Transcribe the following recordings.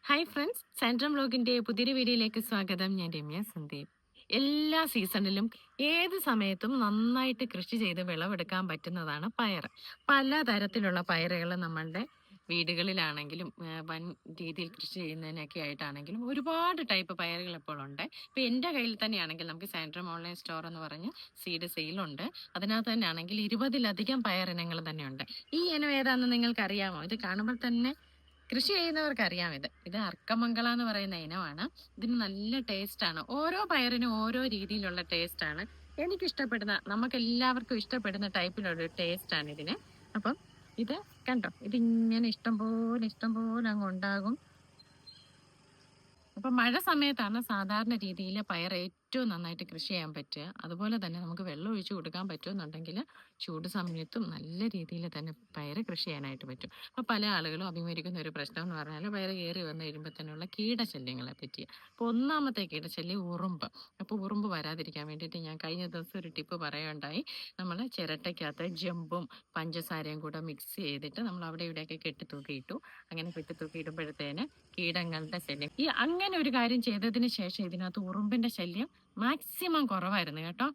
Hi friends, centrum വ്ലോഗിന്റെ പുതിയൊരു വീഡിയോയിലേക്ക് സ്വാഗതം. ഞാൻ രമ്യ സന്ദീപ്. എല്ലാ സീസണിലും ഏത് സമയത്തും നന്നായിട്ട് കൃഷി ചെയ്ത് വിളവെടുക്കാൻ പറ്റുന്നതാണ് പയർ. പലതരത്തിലുള്ള പയറുകൾ നമ്മളുടെ വീടുകളിലാണെങ്കിലും വൻ രീതിയിൽ കൃഷി ചെയ്യുന്നതിനൊക്കെ ആയിട്ടാണെങ്കിലും ഒരുപാട് ടൈപ്പ് പയറുകൾ ഇപ്പോൾ ഉണ്ട്. ഇപ്പം എൻ്റെ കയ്യിൽ തന്നെയാണെങ്കിൽ നമുക്ക് സെൻട്രം ഓൺലൈൻ സ്റ്റോർ എന്ന് പറഞ്ഞ് സീഡ് സെയിലുണ്ട്. അതിനകത്ത് തന്നെ ആണെങ്കിൽ 20-ലധികം പയറിനങ്ങൾ തന്നെയുണ്ട്. ഈ ഇനം ഏതാണെന്ന് നിങ്ങൾക്ക് അറിയാമോ? ഇത് കാണുമ്പോൾ തന്നെ കൃഷി ചെയ്യുന്നവർക്ക് അറിയാം. ഇത് അർക്കമംഗള എന്ന് പറയുന്ന ഇനമാണ്. ഇതിന് നല്ല ടേസ്റ്റ് ആണ്. ഓരോ പയറിനും ഓരോ രീതിയിലുള്ള ടേസ്റ്റ് ആണ്. എനിക്ക് ഇഷ്ടപ്പെടുന്ന, നമുക്ക് എല്ലാവർക്കും ഇഷ്ടപ്പെടുന്ന ടൈപ്പിലുള്ള ഒരു ടേസ്റ്റ് ആണ് ഇതിന്. അപ്പം ഇത് കണ്ടോ, ഇതിങ്ങനെ ഇഷ്ടം പോലെ അങ്ങ് ഉണ്ടാകും. അപ്പൊ മഴ സമയത്താണ് സാധാരണ രീതിയിൽ പയർ ഏറ്റവും നന്നായിട്ട് കൃഷി ചെയ്യാൻ പറ്റുക. അതുപോലെ തന്നെ നമുക്ക് വെള്ളം ഒഴിച്ചു കൊടുക്കാൻ പറ്റുമെന്നുണ്ടെങ്കിൽ ചൂട് സമയത്തും നല്ല രീതിയിൽ തന്നെ പയർ കൃഷി ചെയ്യാനായിട്ട് പറ്റും. അപ്പോൾ പല ആളുകളും അഭിമുഖീകരിക്കുന്ന ഒരു പ്രശ്നം എന്ന് പറഞ്ഞാൽ പയർ കയറി വന്നു കഴിയുമ്പോൾ തന്നെയുള്ള കീടശല്യങ്ങളെ പറ്റി. അപ്പോൾ ഒന്നാമത്തെ കീടശല്യം ഉറുമ്പ്. അപ്പോൾ ഉറുമ്പ് വരാതിരിക്കാൻ വേണ്ടിയിട്ട് ഞാൻ കഴിഞ്ഞ ദിവസം ഒരു ടിപ്പ് പറയുകയുണ്ടായി. നമ്മൾ ചിരട്ടയ്ക്കകത്ത് ജമ്പും പഞ്ചസാരയും കൂടെ മിക്സ് ചെയ്തിട്ട് നമ്മൾ അവിടെ ഇവിടെയൊക്കെ കെട്ടിത്തൂക്കിയിട്ടു. അങ്ങനെ കെട്ടിത്തൂക്കിയിടുമ്പോഴത്തേന് കീടങ്ങളുടെ ശല്യം, ഈ അങ്ങനെ ഒരു കാര്യം ചെയ്തതിന് ശേഷം ഇതിനകത്ത് ഉറുമ്പിന്റെ ശല്യം മാക്സിമം കുറവായിരുന്നു കേട്ടോ.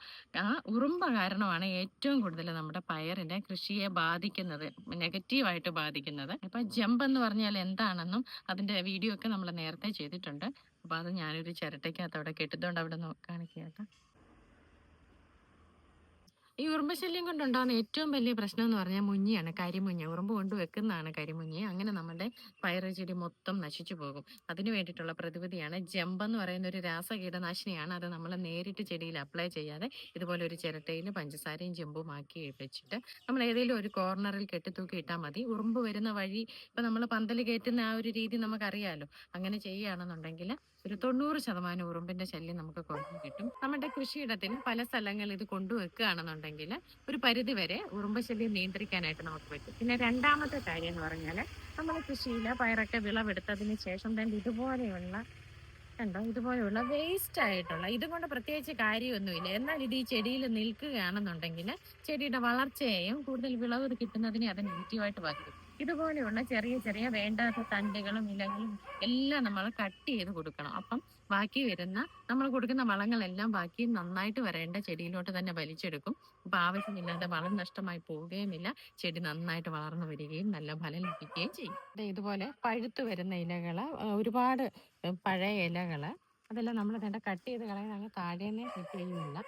ആ ഉറുമ്പ് കാരണമാണ് ഏറ്റവും കൂടുതൽ നമ്മുടെ പയറിന്റെ കൃഷിയെ ബാധിക്കുന്നത്, നെഗറ്റീവായിട്ട് ബാധിക്കുന്നത്. ഇപ്പൊ ജമ്പ് എന്ന് പറഞ്ഞാൽ എന്താണെന്നും അതിന്റെ വീഡിയോ ഒക്കെ നമ്മൾ നേരത്തെ ചെയ്തിട്ടുണ്ട്. അപ്പൊ അത് ഞാനൊരു ചിരട്ടയ്ക്കകത്ത് അവിടെ കെട്ടിത്തോണ്ട് അവിടെ കാണിക്കുക കേട്ടോ. ഈ ഉറുമ്പ് ശല്യം കൊണ്ടുണ്ടാകുന്ന ഏറ്റവും വലിയ പ്രശ്നം എന്ന് പറഞ്ഞാൽ മുഞ്ഞിയാണ്, കരിമുഞ്ഞ. ഉറുമ്പ് കൊണ്ട് വെക്കുന്നതാണ് കരിമുഞ്ഞി. അങ്ങനെ നമ്മുടെ പയറ് ചെടി മൊത്തം നശിച്ചു പോകും. അതിന് വേണ്ടിയിട്ടുള്ള പ്രതിവിധിയാണ് ജമ്പ് എന്ന് പറയുന്ന ഒരു രാസകീടനാശിനിയാണ്. അത് നമ്മൾ നേരിട്ട് ചെടിയിൽ അപ്ലൈ ചെയ്യാതെ ഇതുപോലെ ഒരു ചിരട്ടയിൽ പഞ്ചസാരയും ജമ്പും ആക്കി വെച്ചിട്ട് നമ്മൾ ഏതെങ്കിലും ഒരു കോർണറിൽ കെട്ടിത്തൂക്കി ഇട്ടാൽ മതി. ഉറുമ്പ് വരുന്ന വഴി ഇപ്പൊ നമ്മൾ പന്തൽ കയറ്റുന്ന ആ ഒരു രീതി നമുക്കറിയാലോ. അങ്ങനെ ചെയ്യുകയാണെന്നുണ്ടെങ്കിൽ ഒരു 90% ഉറുമ്പിന്റെ ശല്യം നമുക്ക് കുറഞ്ഞു കിട്ടും. നമ്മുടെ കൃഷിയിടത്തിൽ പല സ്ഥലങ്ങളിൽ ഇത് കൊണ്ടുവെക്കുകയാണെന്നുണ്ടെങ്കിൽ ഒരു പരിധി വരെ ഉറുമ്പ് ശല്യം നിയന്ത്രിക്കാനായിട്ട് നമുക്ക് പറ്റും. പിന്നെ രണ്ടാമത്തെ കാര്യം എന്ന് പറഞ്ഞാൽ നമ്മൾ കൃഷിയിലെ പയറൊക്കെ വിളവെടുത്തതിന് ശേഷം തന്നെ ഇതുപോലെയുള്ള വേസ്റ്റ് ആയിട്ടുള്ള, ഇതുകൊണ്ട് പ്രത്യേകിച്ച് കാര്യമൊന്നുമില്ല, എന്നാൽ ഇത് ഈ ചെടിയിൽ നിൽക്കുകയാണെന്നുണ്ടെങ്കിൽ ചെടിയുടെ വളർച്ചയെയും കൂടുതൽ വിളവ് കിട്ടുന്നതിനെ അത് നെഗറ്റീവായിട്ട് ബാധിക്കും. ഇതുപോലെയുള്ള ചെറിയ ചെറിയ വേണ്ടാത്ത തണ്ടുകളും ഇലകളും എല്ലാം നമ്മൾ കട്ട് ചെയ്ത് കൊടുക്കണം. അപ്പം ബാക്കി വരുന്ന, നമ്മൾ കൊടുക്കുന്ന വളങ്ങളെല്ലാം ബാക്കി നന്നായിട്ട് വരേണ്ട ചെടിയിലോട്ട് തന്നെ വലിച്ചെടുക്കും. അപ്പൊ ആവശ്യമില്ലാതെ വളം നഷ്ടമായി പോവുകയുമില്ല. ചെടി നന്നായിട്ട് വളർന്നു വരികയും നല്ല ഫലം ലഭിക്കുകയും ചെയ്യും. ഇതുപോലെ പഴുത്തു വരുന്ന ഇലകള്, ഒരുപാട് പഴയ ഇലകള്, അതെല്ലാം നമ്മൾ വേണ്ട കട്ട് ചെയ്ത് കളയാൻ. അങ്ങ് താഴേന്നെ കട്ട് ചെയ്യുന്നില്ല,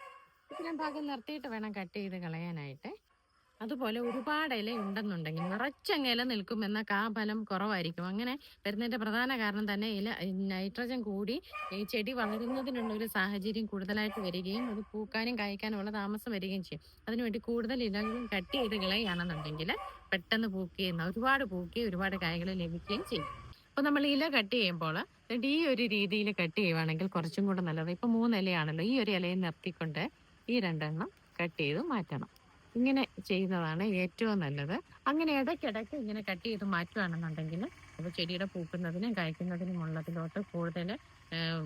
ഇത്രയും ഭാഗം നിർത്തിയിട്ട് വേണം കട്ട് ചെയ്ത് കളയാനായിട്ട്. അതുപോലെ ഒരുപാട് ഇല ഉണ്ടെന്നുണ്ടെങ്കിൽ നിറച്ചങ്ങ് ഇല നിൽക്കും, എന്നാൽ കാഫലം കുറവായിരിക്കും. അങ്ങനെ വരുന്നതിന്റെ പ്രധാന കാരണം തന്നെ നൈട്രജൻ കൂടി ഈ ചെടി വളരുന്നതിനുള്ള ഒരു സാഹചര്യം കൂടുതലായിട്ട് വരികയും അത് പൂക്കാനും കായ്ക്കാനുമുള്ള താമസം വരികയും ചെയ്യും. അതിനുവേണ്ടി കൂടുതൽ ഇലകളും കട്ട് ചെയ്ത് കളയുകയാണെന്നുണ്ടെങ്കിൽ പെട്ടെന്ന് പൂക്കുകയും ഒരുപാട് പൂക്കുകയും ഒരുപാട് കായ്കൾ ലഭിക്കുകയും ചെയ്യും. അപ്പൊ നമ്മൾ ഇല കട്ട് ചെയ്യുമ്പോൾ ഈ ഒരു രീതിയിൽ കട്ട് ചെയ്യുവാണെങ്കിൽ കുറച്ചും കൂടെ നല്ലത്. ഇപ്പൊ 3 ഇലയാണല്ലോ, ഈ ഒരു ഇലയെ നിർത്തിക്കൊണ്ട് ഈ 2 കട്ട് ചെയ്ത് മാറ്റണം. ഇങ്ങനെ ചെയ്യുന്നതാണ് ഏറ്റവും നല്ലത്. അങ്ങനെ ഇടയ്ക്കിടയ്ക്ക് ഇങ്ങനെ കട്ട് ചെയ്ത് മാറ്റുകയാണെന്നുണ്ടെങ്കിൽ അപ്പോൾ ചെടിയുടെ പൂക്കുന്നതിനും കായ്ക്കുന്നതിനും ഉള്ളതിലോട്ട് കൂടുതൽ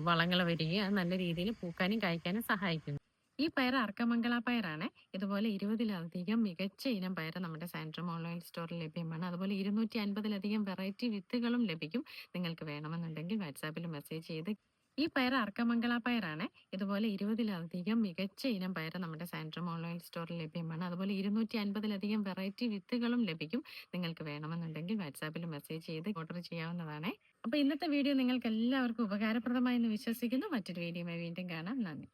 വളങ്ങൾ വരികയും അത് നല്ല രീതിയിൽ പൂക്കാനും കായ്ക്കാനും സഹായിക്കുന്നു. ഈ പയർ അർക്കമംഗള പയറാണ്. ഇതുപോലെ 20-ലധികം മികച്ച ഇനം പയർ നമ്മുടെ സെൻട്രം ഓൺലൈൻ സ്റ്റോറിൽ ലഭ്യമാണ്. അതുപോലെ 250-ലധികം വെറൈറ്റി വിത്തുകളും ലഭിക്കും. നിങ്ങൾക്ക് വേണമെന്നുണ്ടെങ്കിൽ വാട്സാപ്പിൽ മെസ്സേജ് ചെയ്ത്. ഈ പയർ അർക്കമംഗള പയറാണ്. ഇതുപോലെ 20-ലധികം മികച്ച ഇനം പയർ നമ്മുടെ സെൻട്രം ഓൺലൈൻ സ്റ്റോറിൽ ലഭ്യമാണ്. അതുപോലെ 250-ലധികം വെറൈറ്റി വിത്തുകളും ലഭിക്കും. നിങ്ങൾക്ക് വേണമെന്നുണ്ടെങ്കിൽ വാട്സാപ്പിൽ മെസ്സേജ് ചെയ്ത് ഓർഡർ ചെയ്യാവുന്നതാണ്. അപ്പൊ ഇന്നത്തെ വീഡിയോ നിങ്ങൾക്ക് എല്ലാവർക്കും ഉപകാരപ്രദമായെന്ന് വിശ്വസിക്കുന്നു. മറ്റൊരു വീഡിയോയുമായി വീണ്ടും കാണാം. നന്ദി.